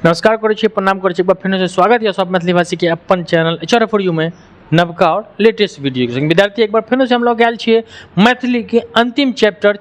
नमस्कार करै छी, प्रणाम करै छी, एक बार फिर से स्वागत है सब मैथिली भाषी के अपन चैनल HR फॉर यू में नवका और लेटेस्ट वीडियो के संग। विद्यार्थी एक बार फिर से हम लोग आयल छियै मैथिली के अंतिम चैप्टर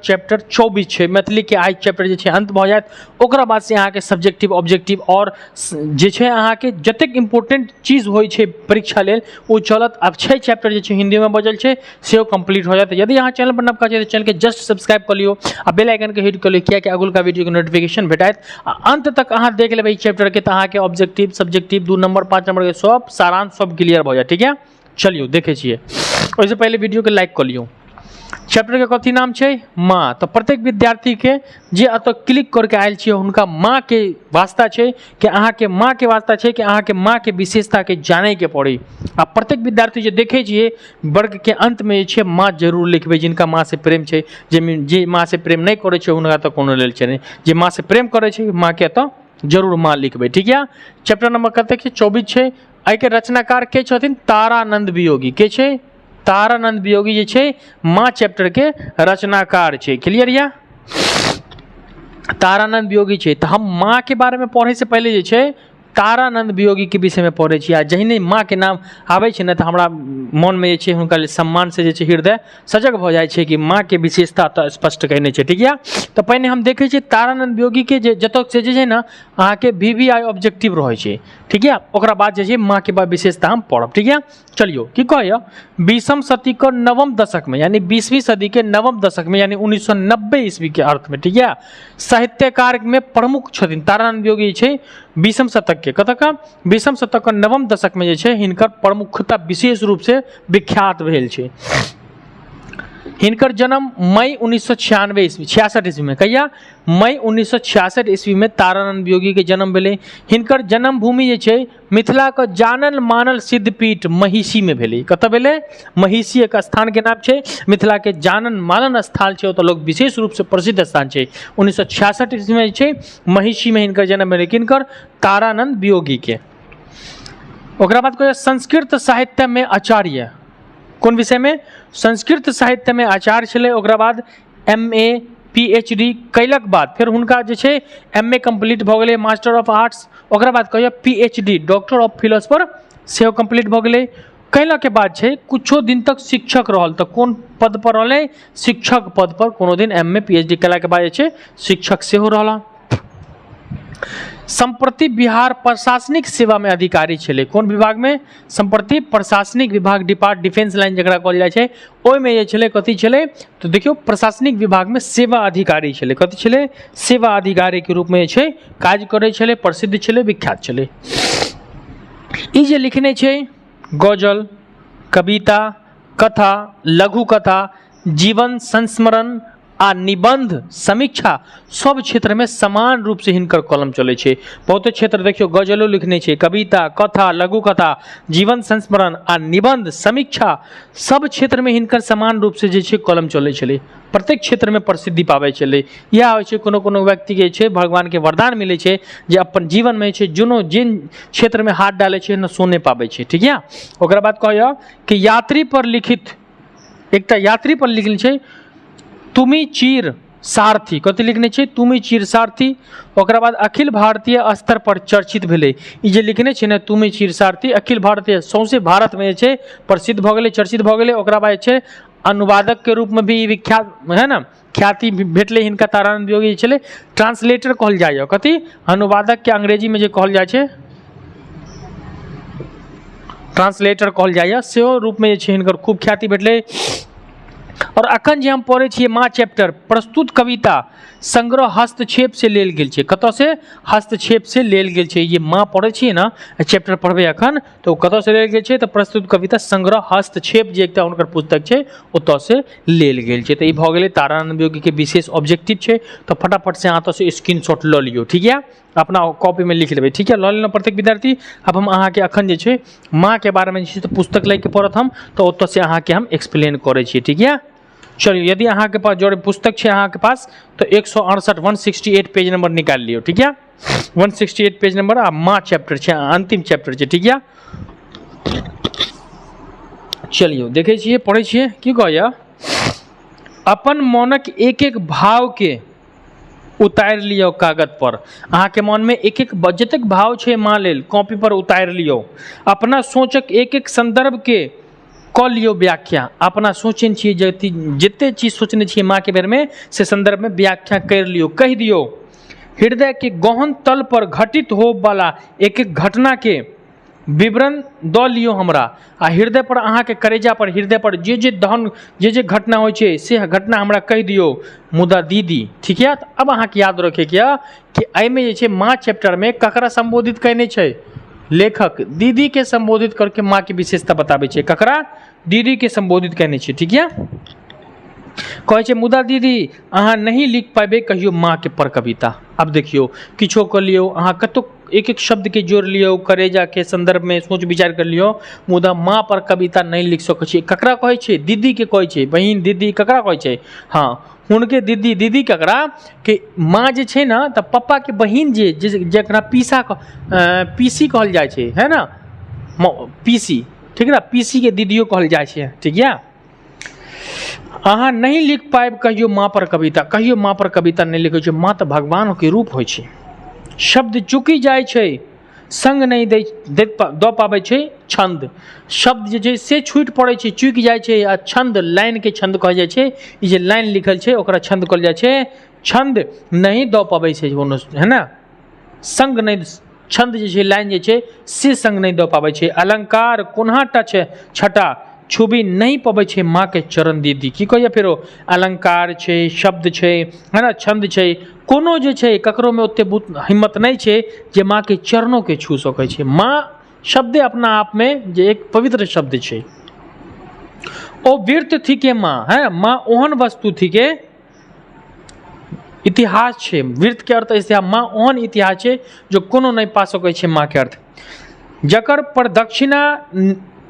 24 छै। मैथिली के आज चैप्टर जे छै अंत भ जायत, ओकरा बाद से अहाँ के सब्जेक्टिव ऑब्जेक्टिव और जे छै अहाँ के जतेक इंपोर्टेंट चीज होय छै परीक्षा लेल ओ चलत। अब 6 चैप्टर जे छै हिंदी में बजल छै सेहो कंप्लीट हो जात। यदि अहाँ चैनल पर नवका छै तो चैनल के जस्ट सब्सक्राइब कर लियो आ बेल आइकन के हिट कर लियो, किया कि अगुलका वीडियो के नोटिफिकेशन भेटायत। अंत तक अहाँ देख लेबै चैप्टर के, तो अहाँ के ऑब्जेक्टिव सब्जेक्टिव 2 नंबर 5 नंबर के सब सारांश सब क्लियर हो जाए। ठीक है, चलियो देखे छिए। उससे पहले वीडियो के लाइक कर लियो। चैप्टर के कथी नाम छै? माँ। तो प्रत्येक विद्यार्थी के जे अत क्लिक करके आयल छिए उनका माँ के वास्ता छै कि अहाँ के माँ के वास्ता छै कि अहाँ के माँ के विशेषता के जाने के पड़ी। आ प्रत्येक विद्यार्थी जे देखे छिए वर्ग के अंत में जे छै माँ जरूर लिखबै, जिनका माँ से प्रेम छै। जे माँ से प्रेम नहीं करे छै उनका तो कोनो लेल छै नहीं, जे माँ से प्रेम करे छै माँ के तो जरूर माँ लिखबै। ठीक है, चैप्टर नंबर कते छै? 24 छै। आई के रचनाकार के छथिन? तारानंद वियोगी। के छै? तारानंद वियोगी जे छै माँ चैप्टर के रचनाकार छै। क्लियर या? तारानंद वियोगी छै। तो हम माँ के बारे में पढ़े से पहले जे छै तारानंद वियोगी के विषय में पढ़े छी। आ जहिने माँ के नाम आवे छै न तो हमरा मन में जे छै हुनका सम्मान से जे छै हृदय सजग भ जाय छै कि माँ के विशेषता तो स्पष्ट कहने छै। ठीक है, तो पहले हम देखे छी तारानंद वियोगी के जतक से जे छै ना अहाँ के VVI ऑब्जेक्टिव रहे छै। ठीक है, ओकरा बाद जे छै माँ के बाद विशेषता हम पढ़ब। ठीक है, चलियो की कहय 20वीं सदी के नवम दशक में, यानी 20वीं सदी के नवम दशक में, यानी 1990 ईस्वी के अर्थ में। ठीक है, साहित्यकार में प्रमुख छथिन तारानंद वियोगी छै 20वीं शतक के। कतक 20वीं शतक के नवम दशक में जे छै हिनकर प्रमुखता विशेष रूप से विख्यात भेल छै। हिनकर जन्म मई 1966 ईस्वी में। कहिया? मई 1966 ईस्वी में तारानंद वियोगी के जन्म भेले। हिनकर जन्म भूमि जे छै मिथिला के जानल मानल सिद्धपीठ महिषी में भेले। कत भेले? महिषी एक स्थान के नाम छै, मिथिला के जानल मानल स्थान छै, तो लोग विशेष रूप से प्रसिद्ध स्थान छै। 1966 ईस्वी में छै महिषी में हिनकर जन्म भेले। किनकर? तारानंद वियोगी के। ओकरा बाद कहियो संस्कृत साहित्य में आचार्य। कौन विषय में? संस्कृत साहित्य में आचार्य छले। ओकरा बाद MA PhD कैलक बाद फिर हुनका जे छै MA कंप्लीट भ गेलै, मास्टर ऑफ आर्ट्स। ओकरा बाद कहियो PhD डॉक्टर ऑफ फिलोसफर सेहो कंप्लीट भ गेलै। कैला के बाद छै कुछो दिन तक शिक्षक रहल। तो कौन पद पर रहले? शिक्षक पद पर कोनो दिन MA PhD कैला के बाद जे छै शिक्षक सेहो रहला। संप्रति बिहार प्रशासनिक सेवा में अधिकारी छले। कौन विभाग में? संप्रति प्रशासनिक विभाग, डिफेंस लाइन जकरा कहल जाइ छै, ओय में जे छले कथी छले? तो देखियो प्रशासनिक विभाग में सेवा अधिकारी छले। कथी छले? सेवा अधिकारी के रूप में जे छै काज करे छले, प्रसिद्ध छले, विख्यात छले। ई जे लिखने छै गजल, कविता, कथा, लघु कथा, जीवन संस्मरण आ निबंध समीक्षा सब क्षेत्र में समान रूप से हिनकर कलम चले छे। बहुते क्षेत्र देखियो गजलो लिखने छे, कविता, कथा, लघु कथा, जीवन संस्मरण आ निबंध समीक्षा सब क्षेत्र में हिनकर समान रूप से जे छे कलम चले छले। प्रत्येक क्षेत्र में प्रसिद्धि पावे छले। यह होइ छे कोनो कोनो व्यक्ति के छे भगवान के वरदान मिले छे जे अपन जीवन में छे जुनो जिन क्षेत्र में हाथ डाले छे न सोने पावे छे। ठीक है, ओकरा बाद कहया कि यात्री पर लिखित एकटा यात्री पर लिखल छे तुमी चीर सारथी। कथी लिखने छे? तुमी चीर सारथी। ओकरा बाद अखिल भारतीय स्तर पर चर्चित भेले। ई जे लिखने छे ने तुमी चीर सारथी अखिल भारतीय सौंसे भारत में छे प्रसिद्ध भ गेले, चर्चित भ गेले। ओकरा बाद छे अनुवादक के रूप में भी विख्यात है ना, ख्याति भेटले हिनका। तारानंद वियोगी छले ट्रांसलेटर कहल जाय। कथी? अनुवादक के अंग्रेजी में जे कहल जाय छे ट्रांसलेटर कहल जाय, सेहो रूप में जे छे हिनकर खूब ख्याति भेटले। और अखन जे हम पढ़े छिए माँ चैप्टर प्रस्तुत कविता संग्रह हस्तक्षेप से लेल गेल छे। कत से? हस्तक्षेप से लेल गेल छे। ये माँ पढ़े छिए ना चैप्टर पढ़बे अखन तो कत से लेल गेल छे? तो प्रस्तुत कविता संग्रह हस्तक्षेप जे एकटा हुनकर पुस्तक छे ओत से लेल गेल छे। तो ई भ गेलै तारानंद वियोगी के विशेष ऑब्जेक्टिव छे। तो फटाफट से अहाँ से स्क्रीनशॉट ल लियो। ठीक है, अपना कॉपी में लिख लेबै। ठीक है, ल लेना प्रत्येक विद्यार्थी। अब हम अहाँ के अखन जे छे माँ के बारे में जे तो पुस्तक लेके पढ़त हम तो ओत से अहाँ के हम एक्सप्लेन करे छी। ठीक है, चलिए यदि अहाँ के पास जोड़े पुस्तक छे अहाँ के पास तो 168 168 पेज नंबर निकाल लियो। ठीक है, 168 पेज नंबर आ माँ चैप्टर छे, अंतिम चैप्टर छे। ठीक है, चलिए देखे छिए पढ़े छिए की कहया अपन मनक एक एक भाव के उतारि लियो कागज पर। अहाँ के मन में एक एक जतेक भाव छै माँ लेल कॉपी पर उतारि लियो। अपना सोचक एक एक संदर्भ के कऽ लियो व्याख्या। अपना सोचने छियै जते चीज सोचने छियै माँ के बारे में से संदर्भ में व्याख्या कर लियो, कह दियो। हृदय के गहन तल पर घटित हो वाला एक एक घटना के विवरण दऽ लियो हमरा। आ हृदय पर अहाँ के करेजा पर हृदय पर जे दहन जे घटना होइ छै से घटना हमरा कह दियो। मुदा दीदी, ठीक है। तो अब अहाँ के याद रखे कि एहिमे जे छै माँ चैप्टर में ककरा संबोधित कयने छै? लेखक दीदी के संबोधित करके माँ की विशेषता बताबै छै। ककरा? दीदी के संबोधित कयने छै, ठीक है। कहै छै मुदा दीदी अहाँ नहीं लिख पाबे कहियो माँ के पर कविता। अब देखियो किछो कर लियो अहाँ, कतो एक एक शब्द के जोड़ लियो, करेजा के संदर्भ में सोच विचार कर लियो, मुदा माँ पर कविता नहीं लिख सकै छी। ककरा कहै छै? दीदी के कहै छै। बहिन दीदी ककरा कहै छै? हाँ, हुनके दीदी। दीदी ककरा के? माँ जे छै ना तऽ पप्पा के बहिन जकरा पीसी कहल जाइ छै, है ना, पीसी, ठीक है ना, पीसी के दीदियो कहल जाइ छै, ठीक है। अहाँ नहीं लिख पाएब कहियो माँ पर कविता। कहियो माँ पर कविता नहीं लिखै छै। माँ तऽ भगवान के रूप होइ छै। शब्द चुकी जाइ छै, संग नहीं दऽ पाबै छै छंद। शब्द जे छै से छूटि पड़ै छै, चुकि जाइ छै। आ छंद, लाइन के छंद कहल जाइ छै। ई जे लाइन लिखल छै ओकरा छंद कहल जाइ छै। छंद नहीं दऽ पाबै छै कोनो, है ना, संग नहीं, छंद जे छै लाइन जे छै से संग नहीं दऽ पाबै छै। अलंकार कोन्हाटा छै छटा छुबी नहीं पबै छै माँ के चरण दीदी। की कहैया फेरो? अलंकार छै, शब्द छै, है ना, छंद छै, कोनो जे छै ककरो में ओते हिम्मत नहीं छै जे माँ के चरणों के छू सकै छै। माँ शब्द अपना आप में जे एक पवित्र शब्द छै। ओ वीर्त थी के माँ, है माँ ओहन वस्तु थी के इतिहास छै। वीर्त के अर्थ ऐसे माँ ओहन इतिहास छै जो कोनो नहीं पा सकै छै। माँ के अर्थ जकर प्रदक्षिणा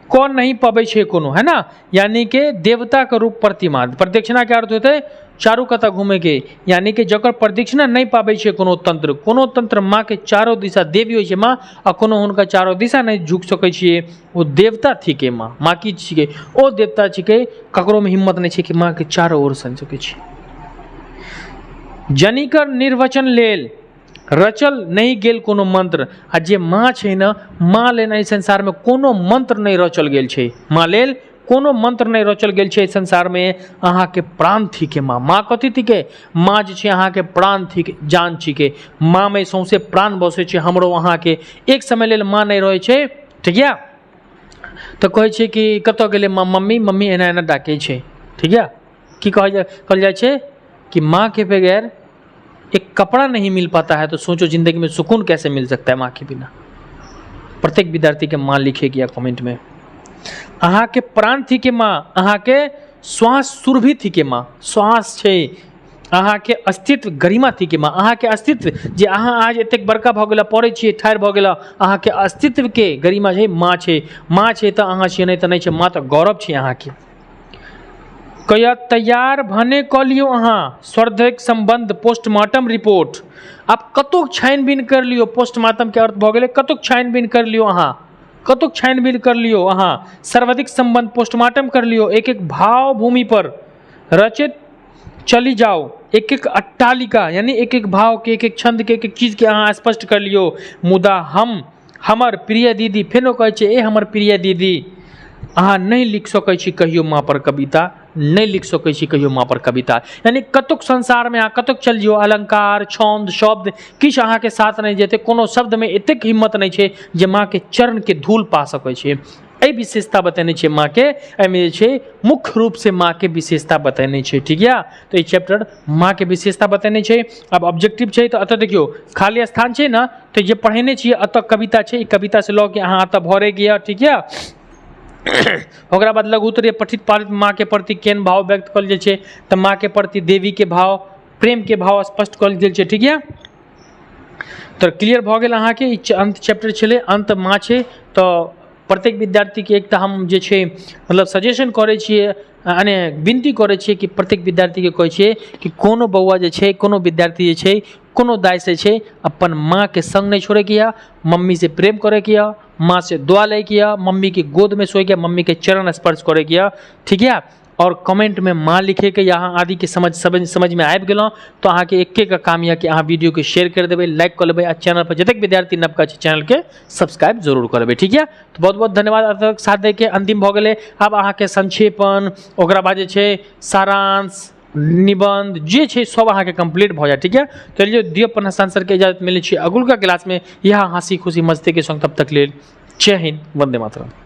को नहीं पबै छै कोनो, है ना, यानी के देवता के रूप प्रतिमा। प्रदक्षिणा के अर्थ होते चारू कता घूमे के, यानी कि जकर प्रदक्षिणा नहीं पाबै छै कोनो तंत्र माँ के चारों दिशा देवी होइ छै माँ, आ कोनो हुनका चारों दिशा नहीं झुक सकै छियै। वो देवता थी के माँ की छिके? ओ देवता छिके, ककरो में हिम्मत नहीं छै कि माँ के चारों ओर सन सकै छै। जनिकर निर्वचन लेल रचल नहीं गेल कोनो मंत्र। आ जे माँ छै ना, माँ लेल एहि संसार में कोनो मंत्र नहीं रचल गेल छै। माँ लेल कोनो मंत्र नहीं रचल गेल छै संसार में। अहाँ के प्राण थी के माँ। माँ कथी थी के? माँ जे छै अहाँ के प्राण थी के, जान छी के। माँ में सौंसे प्राण बसे छै हमरो अहाँ के। एक समय लेल माँ नहीं रहे छै, ठीक है। तो कहै छै कि कतऽ गेलै माँ? मम्मी मम्मी एना एना डाकै छै, ठीक है। की कहल जाइ छै कि माँ के बगैर एक कपड़ा नहीं मिल पाता है, तो सोचो जिंदगी में सुकून कैसे मिल सकता है माँ के बिना। प्रत्येक विद्यार्थी के माँ लिखे गया कमेंट में। अहाँ के प्राण थी के माँ, अहाँ के श्वास सुरभि थी के माँ, श्वास छै। अहाँ के अस्तित्व गरिमा थी के माँ। अहाँ के अस्तित्व जे अहाँ आज एतेक बड़का भऽ गेला, पढ़ै छियै, ठाढ़ भऽ गेला, अहाँ के अस्तित्व के गरिमा छै माँ छै। माँ छै तऽ अहाँ छियै, नहीं तऽ नहीं छै। माँ तऽ गौरव छै अहाँ के। कया तैयार भने कऽ लियो अहाँ स्वार्थिक संबंध पोस्टमार्टम रिपोर्ट। आप कतुक छानबीन कर लियो। पोस्टमार्टम के अर्थ भऽ गेलै कतुक छानबीन कर लियो अहाँ, कतुक छानबीन कर लियो अहाँ। सर्वाधिक संबंध पोस्टमार्टम कर लियो। एक एक भाव भूमि पर रचित चली जाओ। एक एक अट्टालिका यानी एक एक भाव के, एक एक छंद के, एक एक चीज के अहाँ स्पष्ट कर लियो। मुदा हमर प्रिय दीदी, फेनो कहै छै ए हमर प्रिय दीदी, अहाँ नहीं लिख सकै छी कहियो माँ पर कविता, नहीं लिख सकै छी कहियो माँ पर कविता। यानी कतुक संसार में अहाँ कतुक चल जियो, अलंकार, छंद, शब्द किछ अहाँ के साथ नहीं जेते। कोनो शब्द में एतेक हिम्मत नहीं छै जे माँ के चरण के धूल पा सकै छै। एहि विशेषता बतेने छै माँ के। एहिमे जे छै मुख्य रूप से माँ के विशेषता बतेने छै, ठीक है। तो ये चैप्टर माँ के विशेषता बतेने छै। अब ऑब्जेक्टिव छै तो अतः देखियो खाली स्थान छै ना, तो जे पढ़ेने छियै अतः कविता छै। ई कविता से लऽ के अहाँ अतः भरे गया, ठीक है। ओकरा बाद लघु उत्तरीय पठित पाठित माँ के प्रति केहन भाव व्यक्त कल जाइ छै, तऽ माँ के प्रति देवी के भाव, प्रेम के भाव स्पष्ट कल गेल छै, ठीक है। तो क्लियर भऽ गेल अहाँ के। अंत चैप्टर छलै, अंत माँ छै। तो प्रत्येक विद्यार्थी के एकटा हम जे छै मतलब सजेशन करै छियै, यानी विनती करै छियै कि प्रत्येक विद्यार्थी के कहै छियै कि कोनो बौआ जे छै, कोनो विद्यार्थी जे छै, कोनो दाय से छै अपन माँ के संग नहीं छोड़े किया, मम्मी से प्रेम करे किया, माँ से दुआ ले किया, मम्मी की गोद में सोए किया, मम्मी के चरण स्पर्श करे किया, ठीक है। और कमेंट में माँ लिखे के यहाँ आदि के समझ में आबि गेलहुँ तो अहाँ के एके का काम यऽ कि अहाँ वीडियो के शेयर कर देबै, लाइक कर लेबै, आ चैनल पर जतेक विद्यार्थी नवका छै चैनल के सब्सक्राइब जरूर कर लेबै। ठीक है, तो बहुत बहुत धन्यवाद। अब तक साथ दे के अंतिम भऽ गेलै। अब अहाँ के संक्षेपण, ओकरा बाद जे छै सारांश, निबंध जे छै सब अहाँ के कंप्लीट भऽ जायत। ठीक है, चलिए दियो अपन हस्ताक्षर के इजाजत मिलै छै अगुलका क्लास में। यह हंसी खुशी मस्ती के संग, तब तक लेल जय हिंद, वंदे मातरम।